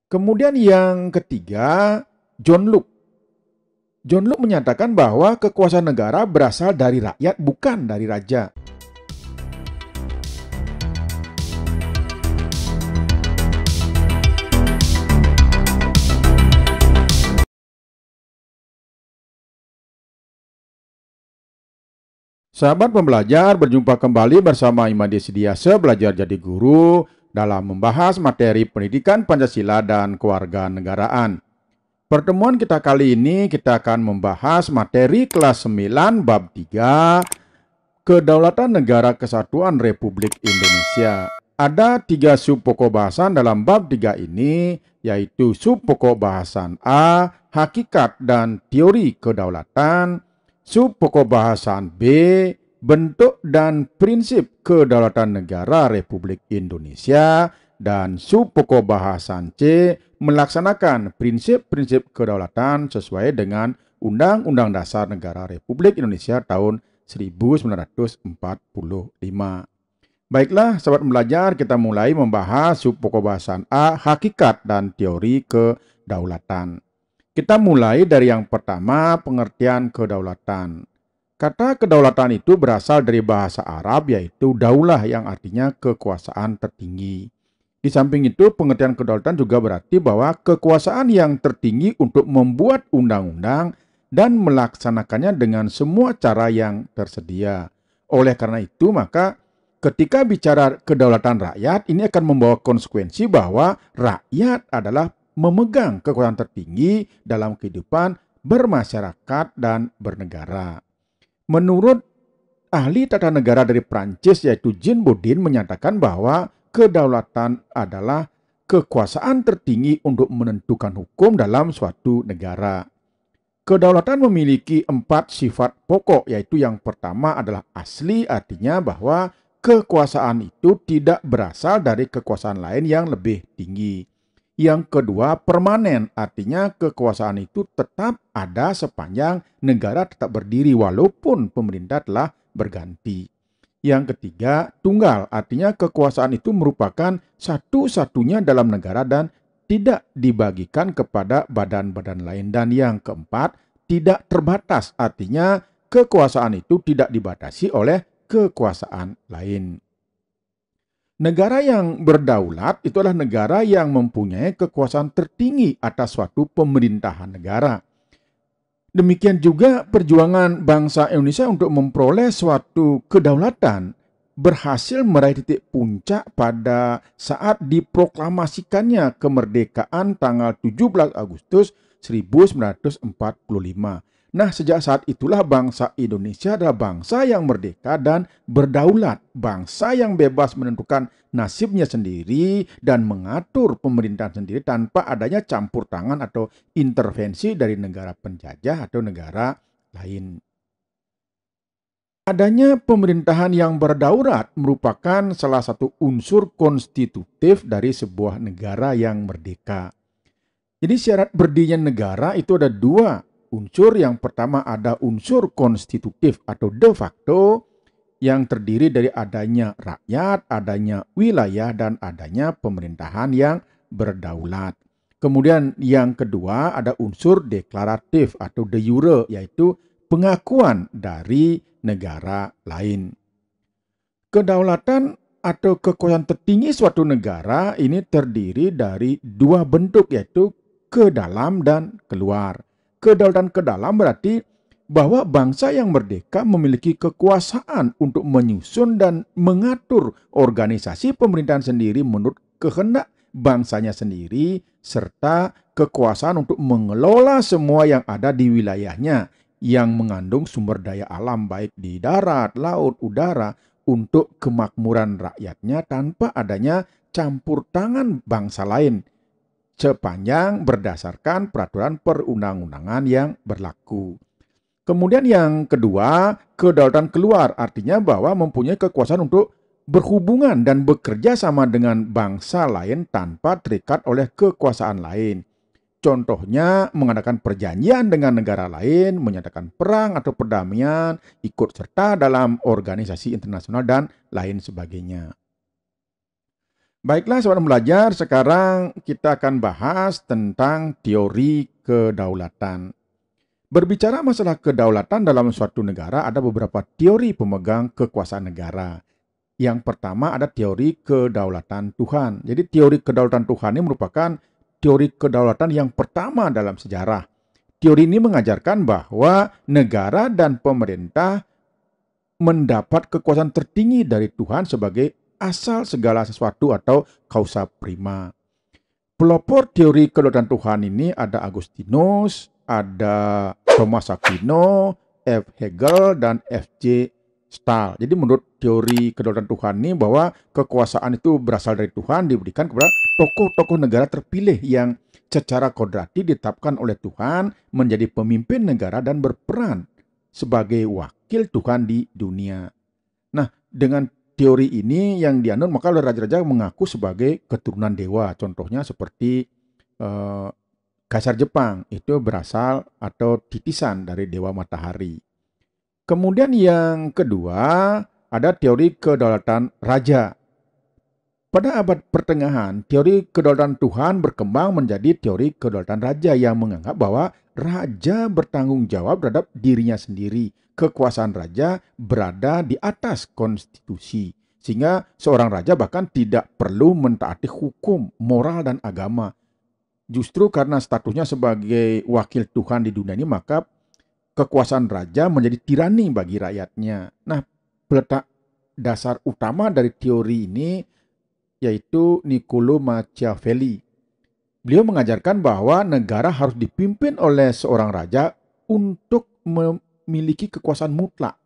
Kemudian yang ketiga, John Locke. John Locke menyatakan bahwa kekuasaan negara berasal dari rakyat, bukan dari raja. Sahabat pembelajar, berjumpa kembali bersama Imade Sidiase, belajar jadi guru dalam membahas materi pendidikan Pancasila dan kewarganegaraan. Pertemuan kita kali ini kita akan membahas materi kelas 9 bab 3, Kedaulatan Negara Kesatuan Republik Indonesia. Ada 3 sub pokok bahasan dalam bab 3 ini, yaitu sub pokok bahasan A, hakikat dan teori kedaulatan, sub pokok bahasan B, bentuk dan prinsip kedaulatan negara Republik Indonesia, dan sub pokok bahasan C, melaksanakan prinsip-prinsip kedaulatan sesuai dengan Undang-Undang Dasar Negara Republik Indonesia tahun 1945. Baiklah, sahabat belajar, kita mulai membahas sub pokok bahasan A, hakikat dan teori kedaulatan. Kita mulai dari yang pertama, pengertian kedaulatan. Kata kedaulatan itu berasal dari bahasa Arab, yaitu daulah, yang artinya kekuasaan tertinggi. Di samping itu, pengertian kedaulatan juga berarti bahwa kekuasaan yang tertinggi untuk membuat undang-undang dan melaksanakannya dengan semua cara yang tersedia. Oleh karena itu, maka ketika bicara kedaulatan rakyat, ini akan membawa konsekuensi bahwa rakyat adalah memegang kekuasaan tertinggi dalam kehidupan bermasyarakat dan bernegara. Menurut ahli tata negara dari Prancis, yaitu Jean Bodin, menyatakan bahwa kedaulatan adalah kekuasaan tertinggi untuk menentukan hukum dalam suatu negara. Kedaulatan memiliki 4 sifat pokok, yaitu yang pertama adalah asli, artinya bahwa kekuasaan itu tidak berasal dari kekuasaan lain yang lebih tinggi. Yang kedua, permanen, artinya kekuasaan itu tetap ada sepanjang negara tetap berdiri walaupun pemerintah telah berganti. Yang ketiga, tunggal, artinya kekuasaan itu merupakan satu-satunya dalam negara dan tidak dibagikan kepada badan-badan lain. Dan yang keempat, tidak terbatas, artinya kekuasaan itu tidak dibatasi oleh kekuasaan lain. Negara yang berdaulat itu adalah negara yang mempunyai kekuasaan tertinggi atas suatu pemerintahan negara. Demikian juga perjuangan bangsa Indonesia untuk memperoleh suatu kedaulatan berhasil meraih titik puncak pada saat diproklamasikannya kemerdekaan tanggal 17 Agustus 1945. Nah, sejak saat itulah bangsa Indonesia adalah bangsa yang merdeka dan berdaulat, bangsa yang bebas menentukan nasibnya sendiri dan mengatur pemerintahan sendiri tanpa adanya campur tangan atau intervensi dari negara penjajah atau negara lain. Adanya pemerintahan yang berdaulat merupakan salah satu unsur konstitutif dari sebuah negara yang merdeka. Jadi syarat berdirinya negara itu ada 2 unsur. Yang pertama ada unsur konstitutif atau de facto yang terdiri dari adanya rakyat, adanya wilayah, dan adanya pemerintahan yang berdaulat. Kemudian yang kedua ada unsur deklaratif atau de jure, yaitu pengakuan dari negara lain. Kedaulatan atau kekuasaan tertinggi suatu negara ini terdiri dari 2 bentuk, yaitu ke dalam dan keluar. Kedaulatan ke dalam berarti bahwa bangsa yang merdeka memiliki kekuasaan untuk menyusun dan mengatur organisasi pemerintahan sendiri menurut kehendak bangsanya sendiri, serta kekuasaan untuk mengelola semua yang ada di wilayahnya yang mengandung sumber daya alam baik di darat, laut, udara untuk kemakmuran rakyatnya tanpa adanya campur tangan bangsa lain sepanjang berdasarkan peraturan perundang-undangan yang berlaku. Kemudian yang kedua, kedaulatan keluar, artinya bahwa mempunyai kekuasaan untuk berhubungan dan bekerja sama dengan bangsa lain tanpa terikat oleh kekuasaan lain. Contohnya mengadakan perjanjian dengan negara lain, menyatakan perang atau perdamaian, ikut serta dalam organisasi internasional dan lain sebagainya. Baiklah sahabat belajar, sekarang kita akan bahas tentang teori kedaulatan. Berbicara masalah kedaulatan dalam suatu negara, ada beberapa teori pemegang kekuasaan negara. Yang pertama ada teori kedaulatan Tuhan. Jadi teori kedaulatan Tuhan ini merupakan teori kedaulatan yang pertama dalam sejarah. Teori ini mengajarkan bahwa negara dan pemerintah mendapat kekuasaan tertinggi dari Tuhan sebagai asal segala sesuatu atau causa prima. Pelopor teori kedaulatan Tuhan ini ada Agustinus, ada Thomas Aquino, F. Hegel, dan F.J. Stahl. Jadi menurut teori kedaulatan Tuhan ini bahwa kekuasaan itu berasal dari Tuhan, diberikan kepada tokoh-tokoh negara terpilih yang secara kodrati ditetapkan oleh Tuhan menjadi pemimpin negara dan berperan sebagai wakil Tuhan di dunia. Nah, dengan teori ini yang dianut maka oleh raja-raja mengaku sebagai keturunan dewa. Contohnya seperti Kaisar Jepang itu berasal atau titisan dari dewa matahari. Kemudian yang kedua ada teori kedaulatan raja. Pada abad pertengahan, teori kedaulatan Tuhan berkembang menjadi teori kedaulatan raja yang menganggap bahwa raja bertanggung jawab terhadap dirinya sendiri. Kekuasaan raja berada di atas konstitusi. Sehingga seorang raja bahkan tidak perlu mentaati hukum, moral, dan agama. Justru karena statusnya sebagai wakil Tuhan di dunia ini, maka kekuasaan raja menjadi tirani bagi rakyatnya. Nah, peletak dasar utama dari teori ini yaitu Niccolo Machiavelli. Beliau mengajarkan bahwa negara harus dipimpin oleh seorang raja untuk memiliki kekuasaan mutlak.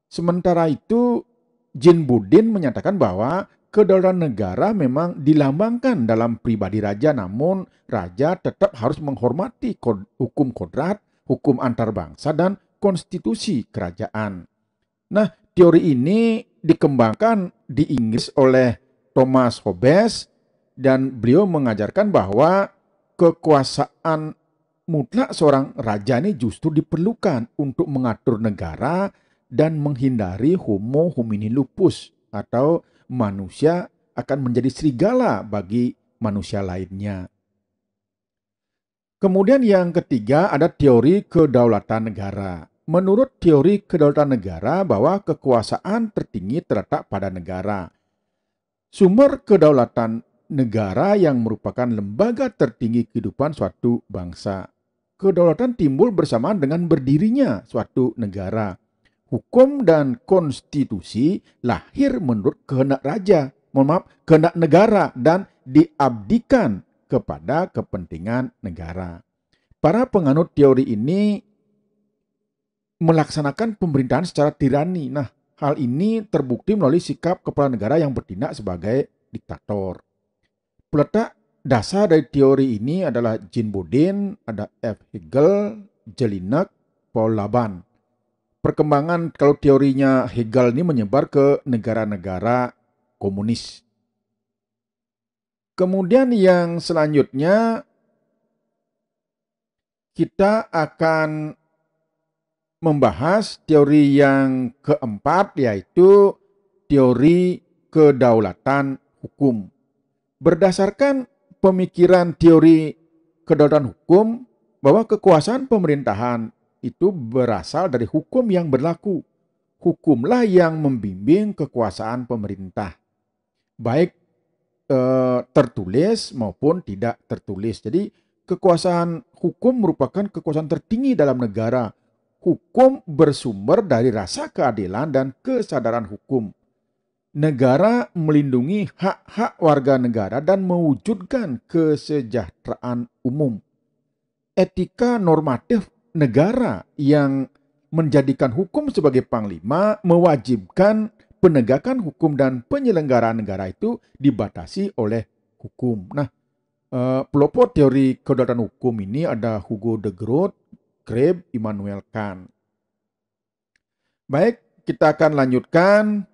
Sementara itu, Jean Bodin menyatakan bahwa kedaulatan negara memang dilambangkan dalam pribadi raja, namun raja tetap harus menghormati hukum kodrat, hukum antar bangsa, dan konstitusi kerajaan. Nah, teori ini dikembangkan di Inggris oleh Thomas Hobbes dan beliau mengajarkan bahwa kekuasaan mutlak seorang raja ini justru diperlukan untuk mengatur negara dan menghindari homo homini lupus atau manusia akan menjadi serigala bagi manusia lainnya. Kemudian yang ketiga ada teori kedaulatan negara. Menurut teori kedaulatan negara bahwa kekuasaan tertinggi terletak pada negara. Sumber kedaulatan negara yang merupakan lembaga tertinggi kehidupan suatu bangsa. Kedaulatan timbul bersamaan dengan berdirinya suatu negara. Hukum dan konstitusi lahir menurut kehendak raja, kehendak negara dan diabdikan kepada kepentingan negara. Para penganut teori ini melaksanakan pemerintahan secara tirani. Nah, hal ini terbukti melalui sikap kepala negara yang bertindak sebagai diktator. Peletak dasar dari teori ini adalah Jean Bodin, ada F. Hegel, Jelinek, Paul Laban. Perkembangan kalau teorinya Hegel ini menyebar ke negara-negara komunis. Kemudian yang selanjutnya kita akan membahas teori yang keempat yaitu teori kedaulatan hukum. Berdasarkan pemikiran teori kedaulatan hukum bahwa kekuasaan pemerintahan itu berasal dari hukum yang berlaku. Hukumlah yang membimbing kekuasaan pemerintah, baik tertulis maupun tidak tertulis. Jadi kekuasaan hukum merupakan kekuasaan tertinggi dalam negara. Hukum bersumber dari rasa keadilan dan kesadaran hukum. Negara melindungi hak-hak warga negara dan mewujudkan kesejahteraan umum. Etika normatif negara yang menjadikan hukum sebagai panglima mewajibkan penegakan hukum dan penyelenggaraan negara itu dibatasi oleh hukum. Nah, pelopor teori kedaulatan hukum ini ada Hugo de Groot, Grebe, Immanuel Kant. Baik, kita akan lanjutkan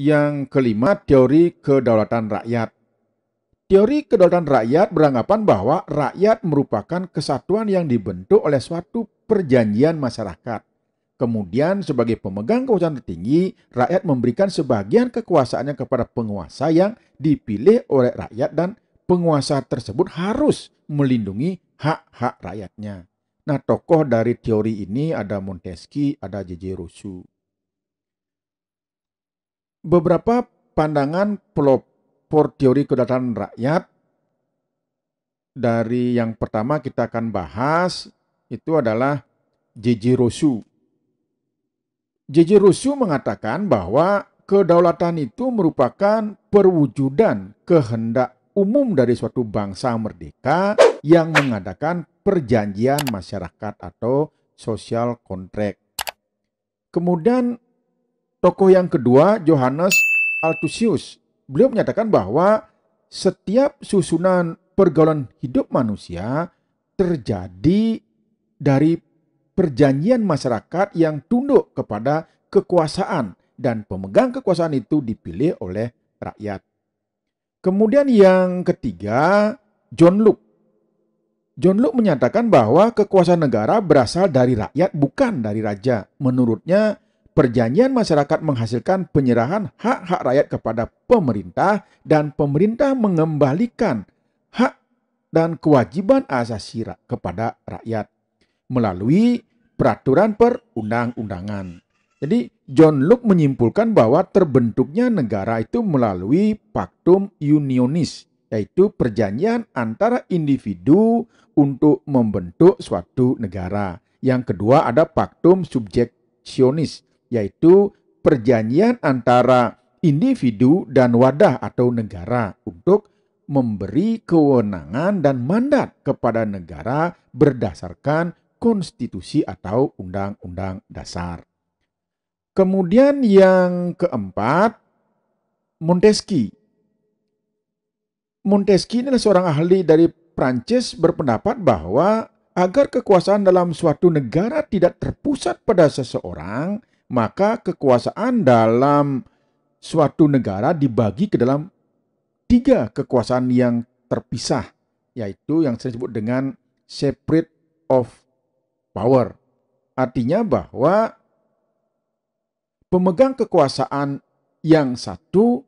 yang kelima, teori kedaulatan rakyat. Teori kedaulatan rakyat beranggapan bahwa rakyat merupakan kesatuan yang dibentuk oleh suatu perjanjian masyarakat. Kemudian sebagai pemegang kekuasaan tertinggi, rakyat memberikan sebagian kekuasaannya kepada penguasa yang dipilih oleh rakyat dan penguasa tersebut harus melindungi hak-hak rakyatnya. Nah, tokoh dari teori ini ada Montesquieu, ada J.J. Rousseau. Beberapa pandangan pelopor teori kedaulatan rakyat. Dari yang pertama kita akan bahas itu adalah J.J. Rousseau. J.J. Rousseau mengatakan bahwa kedaulatan itu merupakan perwujudan kehendak umum dari suatu bangsa merdeka yang mengadakan perjanjian masyarakat atau social contract. Kemudian tokoh yang kedua, Johannes Althusius, beliau menyatakan bahwa setiap susunan pergaulan hidup manusia terjadi dari perjanjian masyarakat yang tunduk kepada kekuasaan dan pemegang kekuasaan itu dipilih oleh rakyat. Kemudian yang ketiga, John Locke. John Locke menyatakan bahwa kekuasaan negara berasal dari rakyat bukan dari raja. Menurutnya, perjanjian masyarakat menghasilkan penyerahan hak-hak rakyat kepada pemerintah dan pemerintah mengembalikan hak dan kewajiban asasi kepada rakyat melalui peraturan perundang-undangan. Jadi John Locke menyimpulkan bahwa terbentuknya negara itu melalui Pactum Unionis, yaitu perjanjian antara individu untuk membentuk suatu negara. Yang kedua ada Pactum Subjectionis, yaitu perjanjian antara individu dan wadah atau negara untuk memberi kewenangan dan mandat kepada negara berdasarkan konstitusi atau undang-undang dasar. Kemudian yang keempat, Montesquieu. Montesquieu adalah seorang ahli dari Prancis berpendapat bahwa agar kekuasaan dalam suatu negara tidak terpusat pada seseorang, maka kekuasaan dalam suatu negara dibagi ke dalam 3 kekuasaan yang terpisah, yaitu yang saya sebut dengan separate of power. Artinya bahwa pemegang kekuasaan yang satu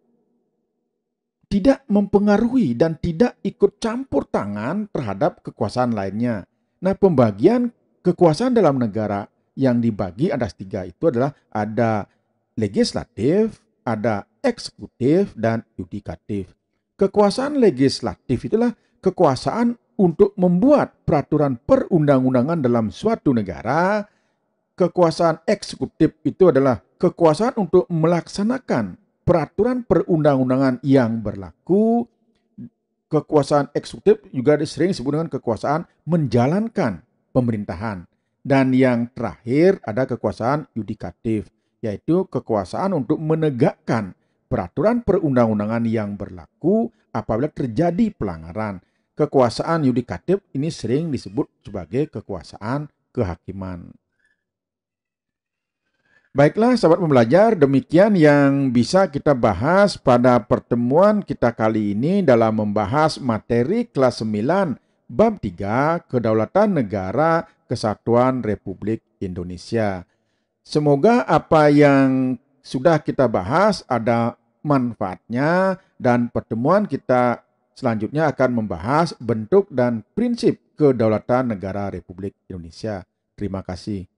tidak mempengaruhi dan tidak ikut campur tangan terhadap kekuasaan lainnya. Nah, pembagian kekuasaan dalam negara yang dibagi ada 3 itu adalah ada legislatif, ada eksekutif, dan yudikatif. Kekuasaan legislatif itulah kekuasaan untuk membuat peraturan perundang-undangan dalam suatu negara. Kekuasaan eksekutif itu adalah kekuasaan untuk melaksanakan peraturan perundang-undangan yang berlaku. Kekuasaan eksekutif juga sering disebut dengan kekuasaan menjalankan pemerintahan. Dan yang terakhir ada kekuasaan yudikatif, yaitu kekuasaan untuk menegakkan peraturan perundang-undangan yang berlaku apabila terjadi pelanggaran. Kekuasaan yudikatif ini sering disebut sebagai kekuasaan kehakiman. Baiklah sahabat pembelajar, demikian yang bisa kita bahas pada pertemuan kita kali ini dalam membahas materi kelas 9 bab 3 Kedaulatan Negara Kesatuan Republik Indonesia. Semoga apa yang sudah kita bahas ada manfaatnya dan pertemuan kita selanjutnya akan membahas bentuk dan prinsip kedaulatan negara Republik Indonesia. Terima kasih.